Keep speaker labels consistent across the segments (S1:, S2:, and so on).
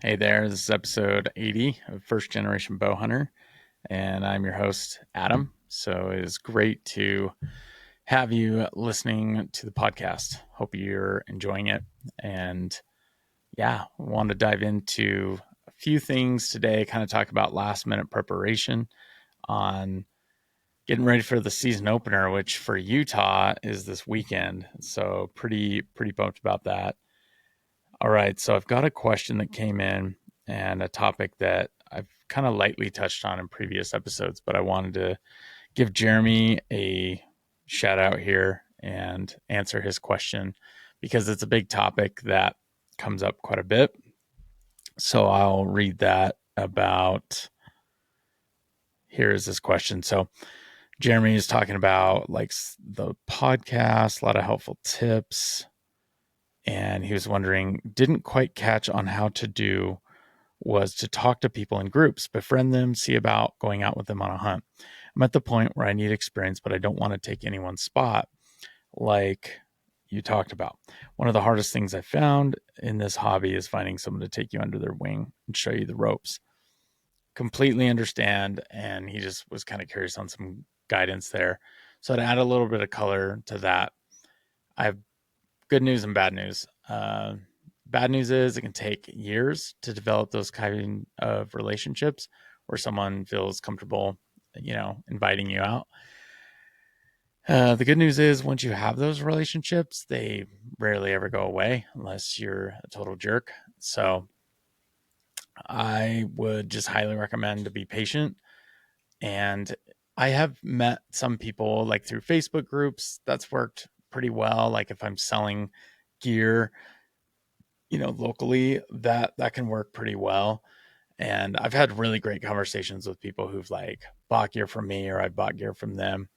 S1: Hey there, this is episode 80 of First Generation Bowhunter, and I'm your host, Adam. So it is great to have you listening to the podcast. Hope you're enjoying it. And yeah, I want to dive into a few things today, kind of talk about last minute preparation on getting ready for the season opener, which for Utah is this weekend. So pretty pumped about that. All right. So I've got a question that came in and a topic that I've kind of lightly touched on in previous episodes, but I wanted to give Jeremy a shout out here and answer his question because it's a big topic that comes up quite a bit. So I'll read that about. Here is this question. So Jeremy is talking about like the podcast, a lot of helpful tips. And he was wondering, didn't quite catch on how to do was to talk to people in groups, befriend them, see about going out with them on a hunt. I'm at the point where I need experience, but I don't want to take anyone's spot like you talked about. One of the hardest things I found in this hobby is finding someone to take you under their wing and show you the ropes. Completely understand. And he just was kind of curious on some guidance there. So to add a little bit of color to that, I have good news and bad news. Bad news is it can take years to develop those kind of relationships where someone feels comfortable, inviting you out. The good news is once you have those relationships, they rarely ever go away unless you're a total jerk. So I would just highly recommend to be patient. And I have met some people like through Facebook groups that's worked pretty well. Like if I'm selling gear, locally, that can work pretty well. And I've had really great conversations with people who've like bought gear from me or I bought gear from them.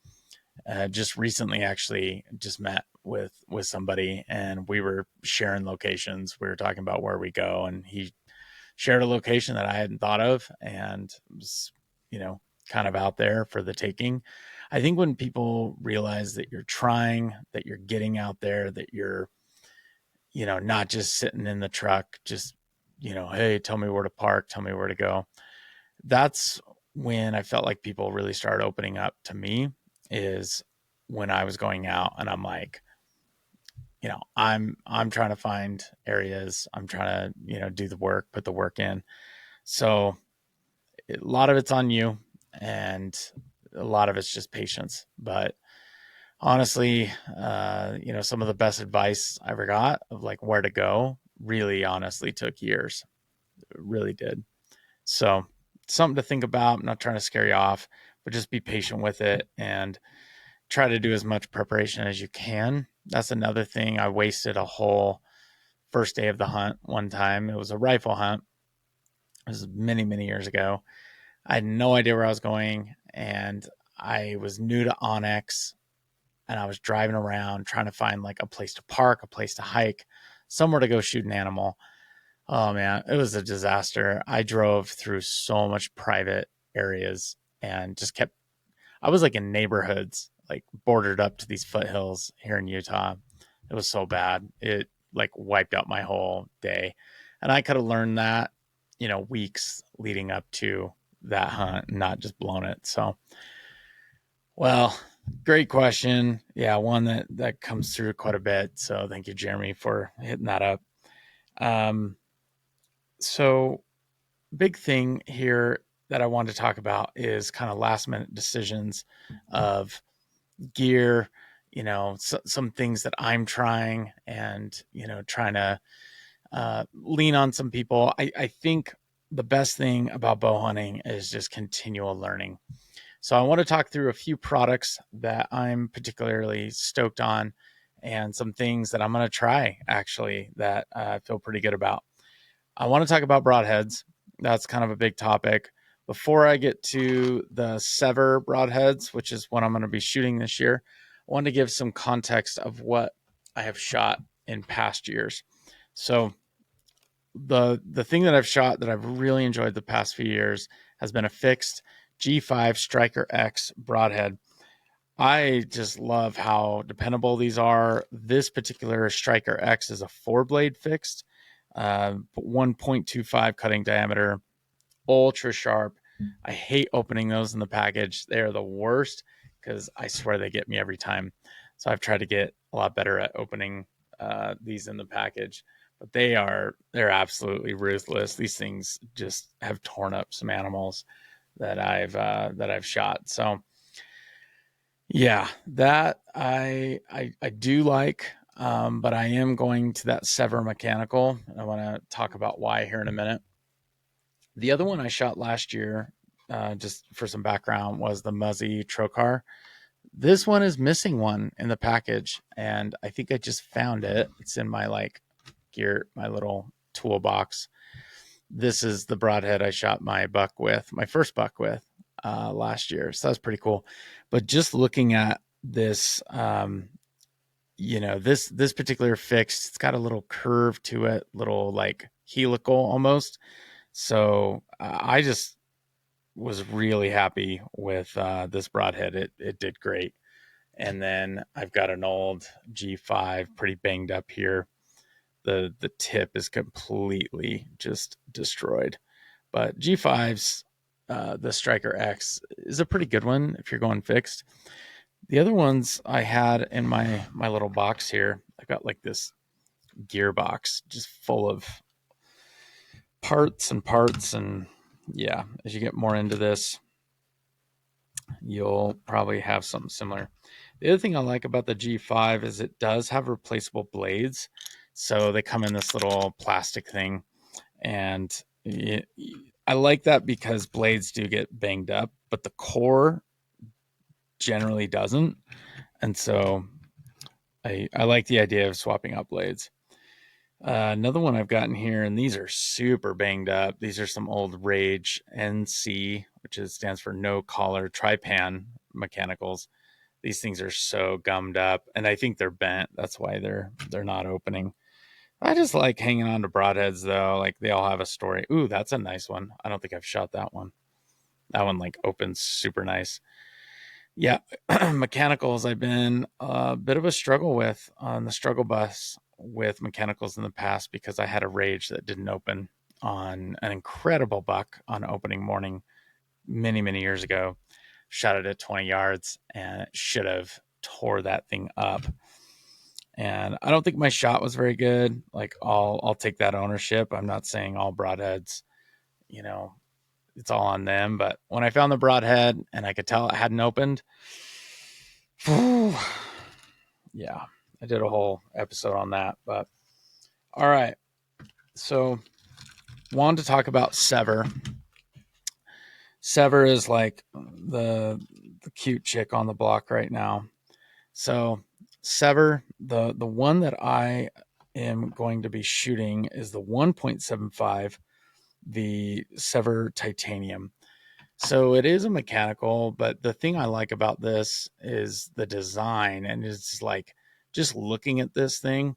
S1: Just recently, actually, just met with somebody and we were sharing locations. We were talking about where we go, and he shared a location that I hadn't thought of, and was, kind of out there for the taking. I think when people realize that you're trying, that you're getting out there, that you're not just sitting in the truck, just, hey, tell me where to park, tell me where to go. That's when I felt like people really started opening up to me, is when I was going out and I'm like, I'm trying to find areas. I'm trying to, do the work, put the work in. So a lot of it's on you and a lot of it's just patience. But honestly, some of the best advice I ever got of like where to go really honestly took years. It really did. So something to think about. I'm not trying to scare you off, but just be patient with it and try to do as much preparation as you can. That's another thing. I wasted a whole first day of the hunt one time. It was a rifle hunt. It was many, many years ago. I had no idea where I was going, and I was new to Onyx, and I was driving around trying to find like a place to park, a place to hike, somewhere to go shoot an animal. Oh man, it was a disaster. I drove through so much private areas and just kept, I was like in neighborhoods, like bordered up to these foothills here in Utah. It was so bad. It like wiped out my whole day. And I could have learned that, weeks leading up to that hunt and not just blown it. So, well, great question. Yeah, one that comes through quite a bit. So thank you, Jeremy, for hitting that up. Um, so big thing here that I wanted to talk about is kind of last minute decisions of gear, some things that I'm trying and, trying to lean on some people. I think the best thing about bow hunting is just continual learning. So I want to talk through a few products that I'm particularly stoked on and some things that I'm going to try actually that I feel pretty good about. I want to talk about broadheads. That's kind of a big topic. Before I get to the Sever broadheads, which is what I'm going to be shooting this year, I want to give some context of what I have shot in past years. So the thing that I've shot that I've really enjoyed the past few years has been a fixed G5 Striker X broadhead. I just love how dependable these are. This particular Striker X is a 4-blade fixed. 1.25 cutting diameter, ultra sharp. I hate opening those in the package. They are the worst because I swear they get me every time. So I've tried to get a lot better at opening these in the package. But they're absolutely ruthless. These things just have torn up some animals that I've shot. So yeah, that I do like. But I am going to that Sever mechanical. I want to talk about why here in a minute. The other one I shot last year, just for some background, was the Muzzy Trocar. This one is missing one in the package, and I think I just found it. It's in my my little toolbox. This is the broadhead I shot my first buck with last year. So that's pretty cool. But just looking at this, this particular fix, it's got a little curve to it, little like helical almost. So I just was really happy with this broadhead. It did great. And then I've got an old G5 pretty banged up here. The tip is completely just destroyed. But G5's the Striker X is a pretty good one if you're going fixed. The other ones I had in my little box here, I got like this gearbox just full of parts and yeah, as you get more into this, you'll probably have something similar. The other thing I like about the G5 is it does have replaceable blades. So they come in this little plastic thing. And I like that because blades do get banged up, but the core generally doesn't. And so I like the idea of swapping out blades. Another one I've gotten here, and these are super banged up. These are some old Rage NC, which stands for No Collar Tripan mechanicals. These things are so gummed up, and I think they're bent. That's why they're not opening. I just like hanging on to broadheads though. Like they all have a story. Ooh, that's a nice one. I don't think I've shot that one. That one like opens super nice. Yeah, mechanicals I've been a bit of a struggle with on the struggle bus with mechanicals in the past because I had a Rage that didn't open on an incredible buck on opening morning many years ago. Shot it at 20 yards and it should have tore that thing up. And I don't think my shot was very good. Like I'll take that ownership. I'm not saying all broadheads, you know, it's all on them. But when I found the broadhead and I could tell it hadn't opened, whew, yeah, I did a whole episode on that. But all right, so wanted to talk about Sever. Sever is like the cute chick on the block right now. So Sever, the one that I am going to be shooting is the 1.75, the Sever Titanium. So it is a mechanical, but the thing I like about this is the design, and it's like just looking at this thing.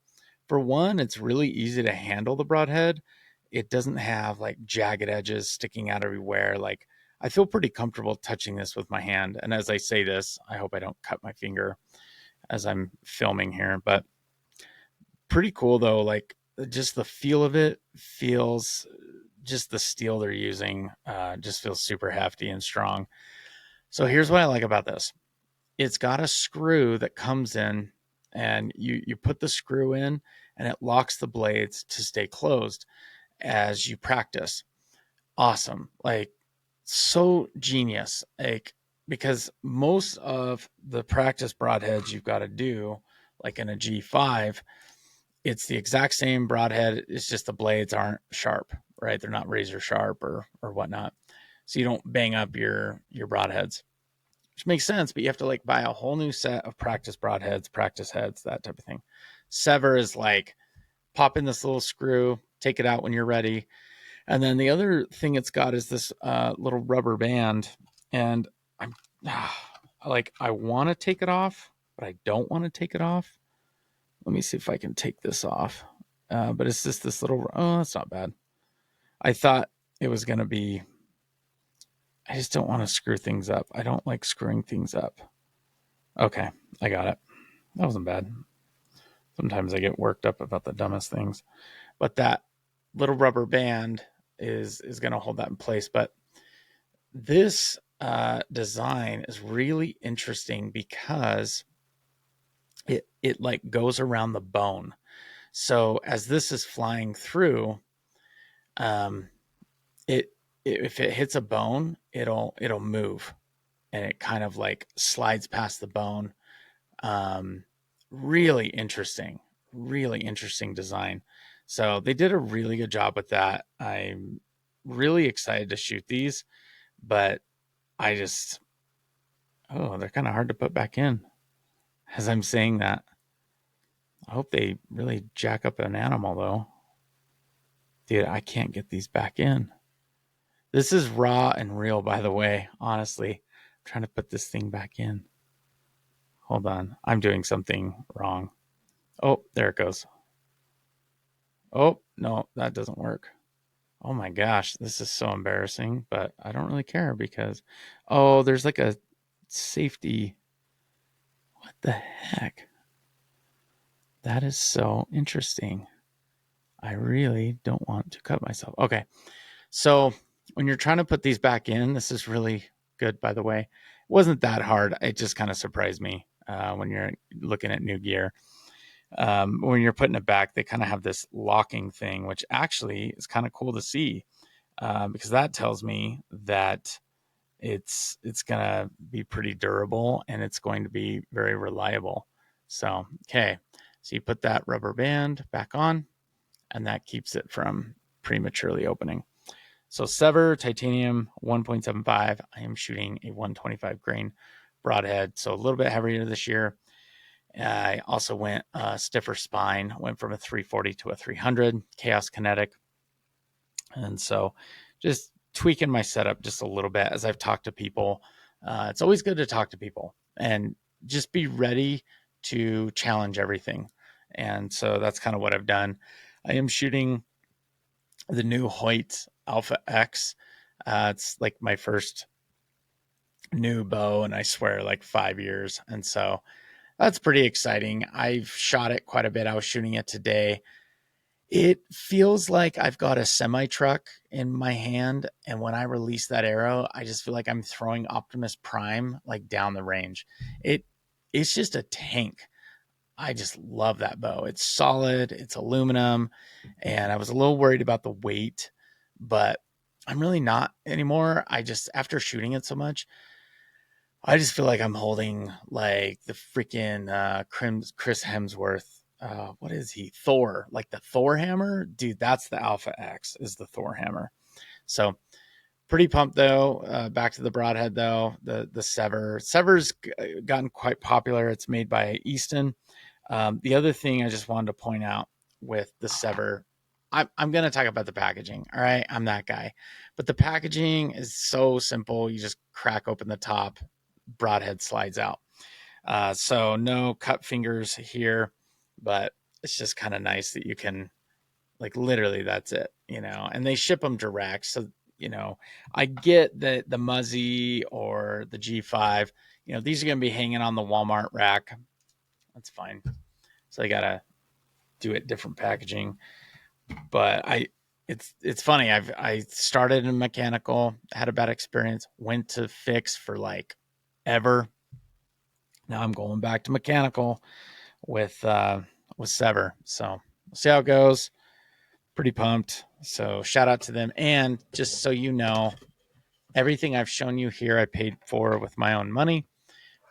S1: For one, it's really easy to handle the broadhead. It doesn't have like jagged edges sticking out everywhere. Like I feel pretty comfortable touching this with my hand. And as I say this, I hope I don't cut my finger as I'm filming here, but pretty cool though. Like just the feel of it feels, just the steel they're using just feels super hefty and strong. So here's what I like about this. It's got a screw that comes in and you put the screw in and it locks the blades to stay closed as you practice. Awesome. Like so genius. Like because most of the practice broadheads you've got to do, like in a G5, it's the exact same broadhead. It's just the blades aren't sharp, right? They're not razor sharp or whatnot. So you don't bang up your broadheads, which makes sense, but you have to like buy a whole new set of practice broadheads, practice heads, that type of thing. Sever is like pop in this little screw, take it out when you're ready. And then the other thing it's got is this little rubber band. And I'm like, I want to take it off, but I don't want to take it off. Let me see if I can take this off. But it's just this little, oh, that's not bad. I thought it was going to be, I just don't want to screw things up. I don't like screwing things up. Okay, I got it. That wasn't bad. Sometimes I get worked up about the dumbest things. But that little rubber band is going to hold that in place. But this design is really interesting because it like goes around the bone. So as this is flying through, um, it if it hits a bone, it'll move, and it kind of like slides past the bone. Um, really interesting design. So they did a really good job with that. I'm really excited to shoot these, but I just, oh, they're kind of hard to put back in as I'm saying that. I hope they really jack up an animal though. Dude, I can't get these back in. This is raw and real, by the way. Honestly, I'm trying to put this thing back in. Hold on. I'm doing something wrong. Oh, there it goes. Oh, no, that doesn't work. Oh my gosh, this is so embarrassing, but I don't really care because, oh, there's like a safety. What the heck? That is so interesting. I really don't want to cut myself. Okay. So when you're trying to put these back in, this is really good, by the way. It wasn't that hard. It just kind of surprised me when you're looking at new gear. When you're putting it back, they kind of have this locking thing, which actually is kind of cool to see because that tells me that it's going to be pretty durable and it's going to be very reliable. So, okay. So you put that rubber band back on and that keeps it from prematurely opening. So Sever Titanium 1.75. I am shooting a 125 grain broadhead, so a little bit heavier this year. I also went stiffer spine, went from a 340 to a 300 Chaos Kinetic. And so just tweaking my setup just a little bit as I've talked to people. It's always good to talk to people and just be ready to challenge everything. And so that's kind of what I've done. I am shooting the new Hoyt Alpha X. It's like my first new bow, and I swear, like 5 years. And so that's pretty exciting. I've shot it quite a bit. I was shooting it today. It feels like I've got a semi truck in my hand. And when I release that arrow, I just feel like I'm throwing Optimus Prime like down the range. It's just a tank. I just love that bow. It's solid, it's aluminum, and I was a little worried about the weight, but I'm really not anymore. I just, after shooting it so much, I just feel like I'm holding like the freaking Chris Hemsworth. What is he? Thor, like the Thor hammer, dude. That's the Alpha X, is the Thor hammer. So pretty pumped though. Back to the broadhead though. The Sever's gotten quite popular. It's made by Easton. The other thing I just wanted to point out with the Sever, I'm going to talk about the packaging. All right. I'm that guy. But the packaging is so simple. You just crack open the top, broadhead slides out. So no cut fingers here, but it's just kind of nice that you can, like, literally that's it, and they ship them direct. So, I get that the Muzzy or the G5, these are going to be hanging on the Walmart rack. That's fine. So I got to do it different packaging. But it's funny. I started in mechanical, had a bad experience, went to fix for like ever. Now I'm going back to mechanical with Sever. So we'll see how it goes. Pretty pumped. So shout out to them. And just so you know, everything I've shown you here, I paid for with my own money.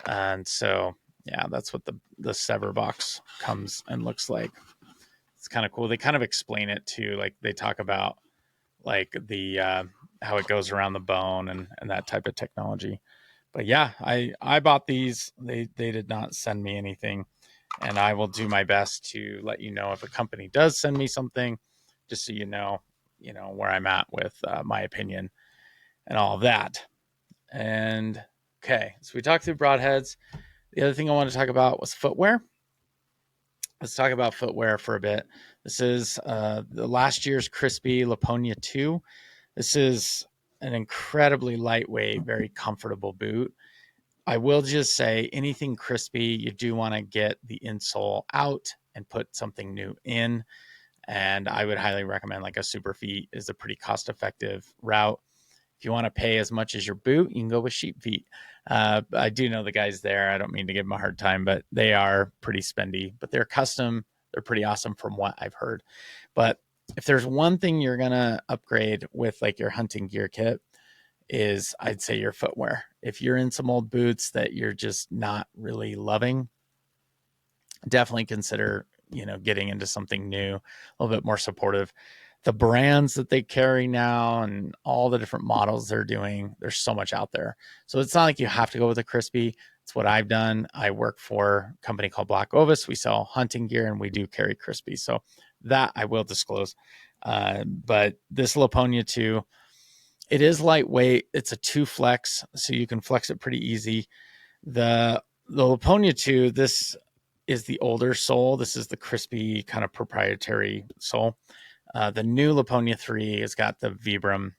S1: And so, yeah, that's what the Sever box comes and looks like. It's kind of cool. They kind of explain it too. Like they talk about like the how it goes around the bone and that type of technology. But yeah, I bought these. They did not send me anything, and I will do my best to let you know if a company does send me something, just so you know where I'm at with my opinion and all of that. And okay, so we talked through broadheads. The other thing I want to talk about was footwear. Let's talk about footwear for a bit. This is the last year's Crispi Lapponia 2. This is an incredibly lightweight, very comfortable boot. I will just say anything Crispi, you do want to get the insole out and put something new in. And I would highly recommend like a super feet is a pretty cost effective route. If you want to pay as much as your boot, you can go with sheep feet. I do know the guys there. I don't mean to give them a hard time, but they are pretty spendy, but they're custom. They're pretty awesome from what I've heard. But if there's one thing you're going to upgrade with like your hunting gear kit, is I'd say your footwear. If you're in some old boots that you're just not really loving, definitely consider, getting into something new, a little bit more supportive. The brands that they carry now and all the different models they're doing, there's so much out there. So it's not like you have to go with a Crispi. It's what I've done. I work for a company called Black Ovis. We sell hunting gear and we do carry Crispi. So that I will disclose. But this Lapponia 2, it is lightweight. It's a 2 flex, so you can flex it pretty easy. The Lapponia 2, this is the older sole. This is the Crispi kind of proprietary sole. The new Lapponia 3 has got the Vibram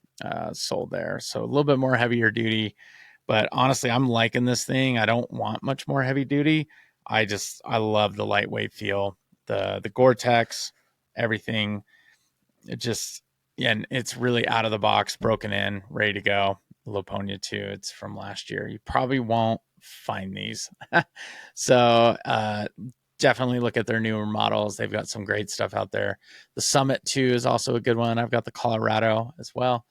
S1: sole there, so a little bit more heavier duty. But honestly, I'm liking this thing. I don't want much more heavy duty. I love the lightweight feel, the Gore-Tex, everything. It just, yeah, and it's really out of the box, broken in, ready to go. Lapponia 2, it's from last year. You probably won't find these. So definitely look at their newer models. They've got some great stuff out there. The Summit 2 is also a good one. I've got the Colorado as well.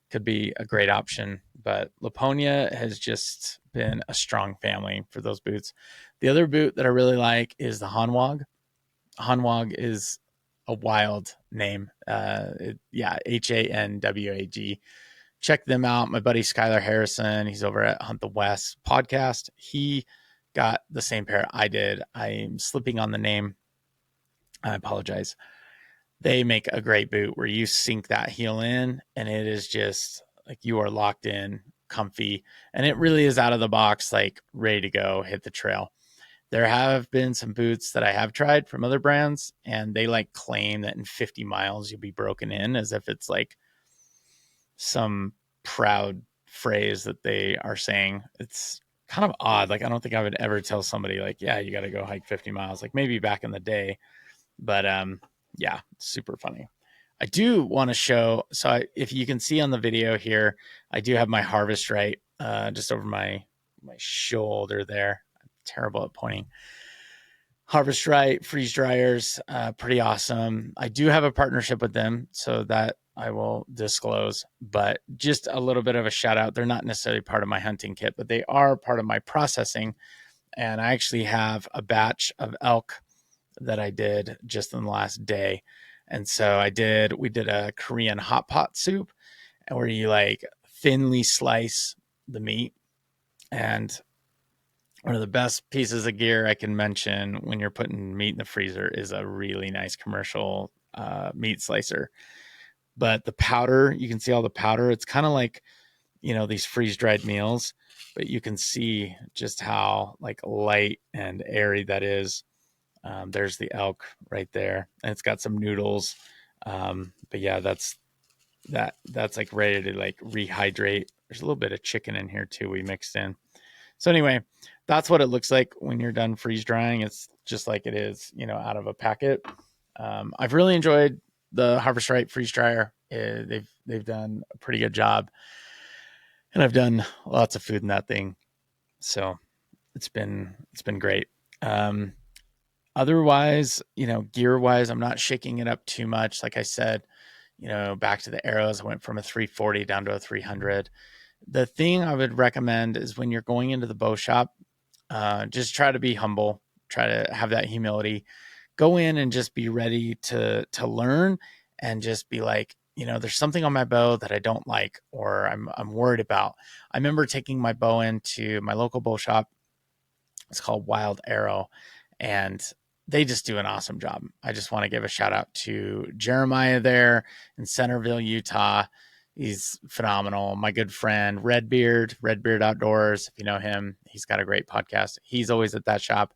S1: Could be a great option. But Lapponia has just been a strong family for those boots. The other boot that I really like is the Hanwag. Hanwag is a wild name. Hanwag. Check them out. My buddy Skylar Harrison, he's over at Hunt the West podcast. He got the same pair I did. I'm slipping on the name. I apologize. They make a great boot where you sink that heel in and it is just like you are locked in, comfy, and it really is out of the box, like ready to go, hit the trail. There have been some boots that I have tried from other brands, and they like claim that in 50 miles you'll be broken in, as if it's like some proud phrase that they are saying. It's kind of odd. Like, I don't think I would ever tell somebody like, yeah, you got to go hike 50 miles, like maybe back in the day. But yeah, super funny. I do want to show. So if you can see on the video here, I do have my Harvest Right just over my shoulder there. I'm terrible at pointing. Harvest Right freeze dryers, pretty awesome. I do have a partnership with them, so that I will disclose, but just a little bit of a shout out. They're not necessarily part of my hunting kit, but they are part of my processing. And I actually have a batch of elk that I did just in the last day. And so we did a Korean hot pot soup where you like thinly slice the meat. And one of the best pieces of gear I can mention when you're putting meat in the freezer is a really nice commercial meat slicer. But the powder, you can see all the powder. It's kind of like, these freeze dried meals, but you can see just how like light and airy that is. There's the elk right there, and it's got some noodles. But yeah, that's like ready to like rehydrate. There's a little bit of chicken in here too. We mixed in. So anyway, that's what it looks like when you're done freeze drying. It's just like it is, out of a packet. I've really enjoyed the Harvest Right freeze dryer. They've done a pretty good job, and I've done lots of food in that thing. So it's been great. Otherwise, gear wise, I'm not shaking it up too much. Like I said, back to the arrows, I went from a 340 down to a 300. The thing I would recommend is when you're going into the bow shop, just try to be humble, try to have that humility, go in and just be ready to learn, and just be like, there's something on my bow that I don't like, or I'm worried about. I remember taking my bow into my local bow shop. It's called Wild Arrow, and they just do an awesome job. I just want to give a shout out to Jeremiah there in Centerville, Utah. He's phenomenal. My good friend, Redbeard Outdoors. If you know him, he's got a great podcast. He's always at that shop.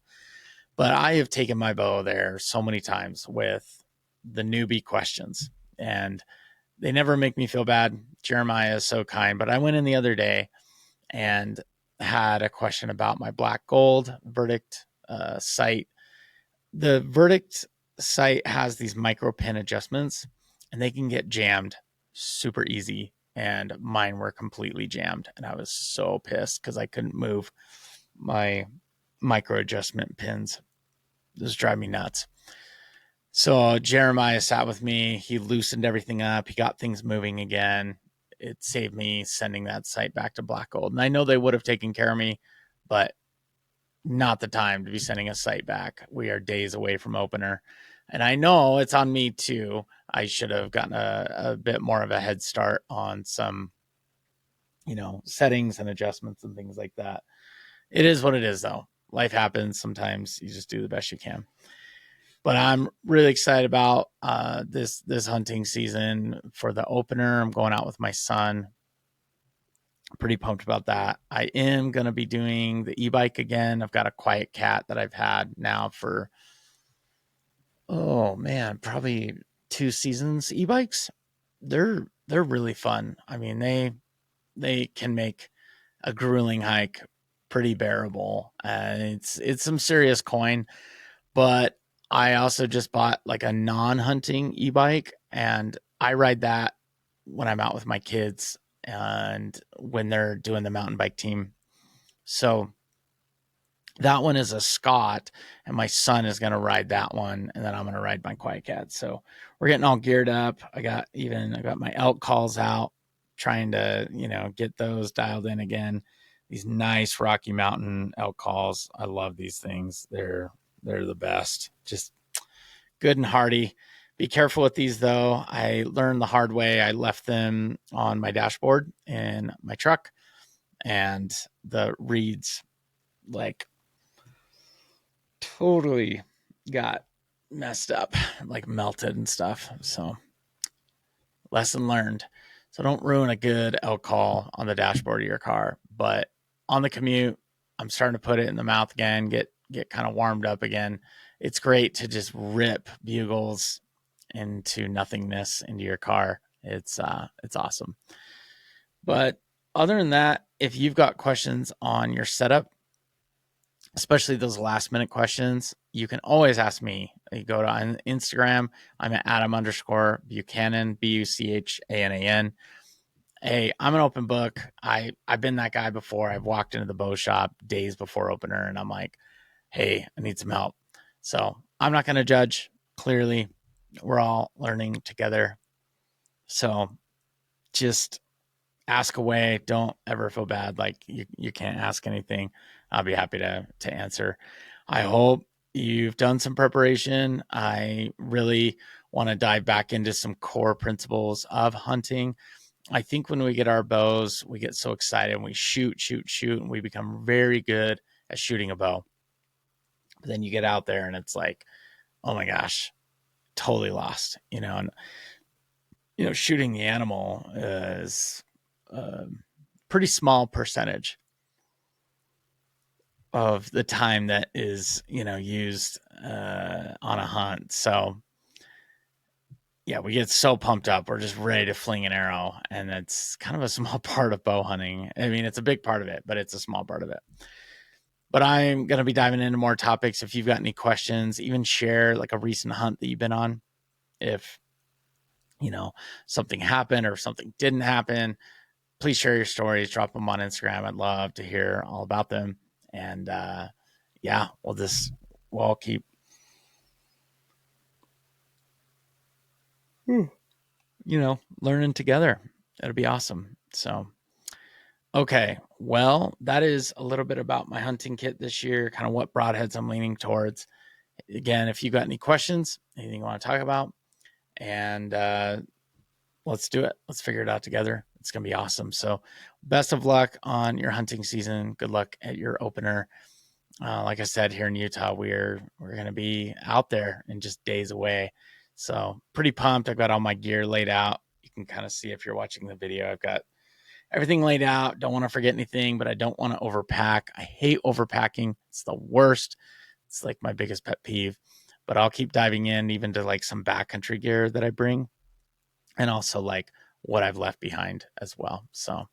S1: But I have taken my bow there so many times with the newbie questions, and they never make me feel bad. Jeremiah is so kind. But I went in the other day and had a question about my black gold Verdict sight. The Verdict sight has these micro pin adjustments, and they can get jammed super easy. And mine were completely jammed, and I was so pissed because I couldn't move my micro adjustment pins. This drove me nuts. So Jeremiah sat with me. He loosened everything up. He got things moving again. It saved me sending that sight back to Black Gold. And I know they would have taken care of me, but not the time to be sending a sight back. We are days away from opener. And I know it's on me too. I should have gotten a bit more of a head start on some, settings and adjustments and things like that. It is what it is, though. Life happens. Sometimes you just do the best you can. But I'm really excited about this hunting season for the opener. I'm going out with my son. Pretty pumped about that. I am going to be doing the e-bike again. I've got a Quiet Cat that I've had now for, probably 2 seasons. E-bikes, they're really fun. I mean, they can make a grueling hike pretty bearable. It's some serious coin, but I also just bought like a non-hunting e-bike, and I ride that when I'm out with my kids and when they're doing the mountain bike team. So that one is a Scott, and my son is going to ride that one, and then I'm going to ride my Quiet Cat. So we're getting all geared up. I got my elk calls out, trying to, get those dialed in again. These nice Rocky Mountain elk calls. I love these things. They're the best. Just good and hardy. Be careful with these, though. I learned the hard way. I left them on my dashboard in my truck, and the reeds like totally got messed up, like melted and stuff. So lesson learned. So don't ruin a good elk call on the dashboard of your car. But on the commute, I'm starting to put it in the mouth again, get kind of warmed up again. It's great to just rip bugles into nothingness into your car. It's awesome. But other than that, if you've got questions on your setup, especially those last minute questions, you can always ask me. You go to Instagram. I'm at Adam_Buchanan, Buchanan. Hey, I'm an open book. I've been that guy before. I've walked into the bow shop days before opener, and I'm like, hey, I need some help. So I'm not going to judge. Clearly, we're all learning together. So just ask away. Don't ever feel bad like you can't ask anything. I'll be happy to answer. I hope you've done some preparation. I really want to dive back into some core principles of hunting. I think when we get our bows, we get so excited and we shoot, and we become very good at shooting a bow. But then you get out there and it's like, oh my gosh, totally lost, and shooting the animal is a pretty small percentage of the time that is, used on a hunt. So yeah, we get so pumped up. We're just ready to fling an arrow. And it's kind of a small part of bow hunting. I mean, it's a big part of it, but it's a small part of it. But I'm going to be diving into more topics. If you've got any questions, even share like a recent hunt that you've been on. If, something happened or something didn't happen, please share your stories, drop them on Instagram. I'd love to hear all about them. And we'll keep learning together. It'll be awesome. So, okay. Well, that is a little bit about my hunting kit this year, kind of what broadheads I'm leaning towards. Again, if you got any questions, anything you want to talk about, and let's do it. Let's figure it out together. It's going to be awesome. So best of luck on your hunting season. Good luck at your opener. Like I said, here in Utah, we're going to be out there in just days away. So pretty pumped. I've got all my gear laid out. You can kind of see if you're watching the video. I've got everything laid out. Don't want to forget anything, but I don't want to overpack. I hate overpacking. It's the worst. It's like my biggest pet peeve. But I'll keep diving in even to like some backcountry gear that I bring, and also like what I've left behind as well. So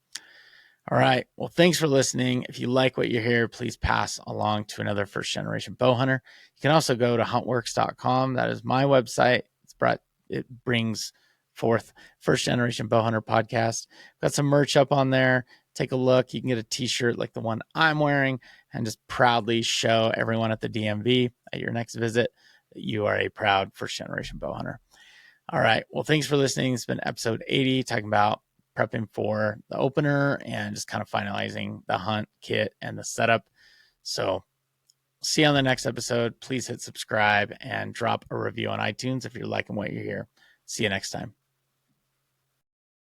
S1: All right. Well, thanks for listening. If you like what you hear, please pass along to another first generation bow hunter. You can also go to huntworks.com. That is my website. It brings forth First Generation Bowhunter podcast. Got some merch up on there. Take a look. You can get a t-shirt like the one I'm wearing and just proudly show everyone at the DMV at your next visit that you are a proud First Generation Bowhunter. All right. Well, thanks for listening. It's been episode 80, talking about prepping for the opener and just kind of finalizing the hunt kit and the setup. So see you on the next episode. Please hit subscribe and drop a review on iTunes if you're liking what you hear. See you next time.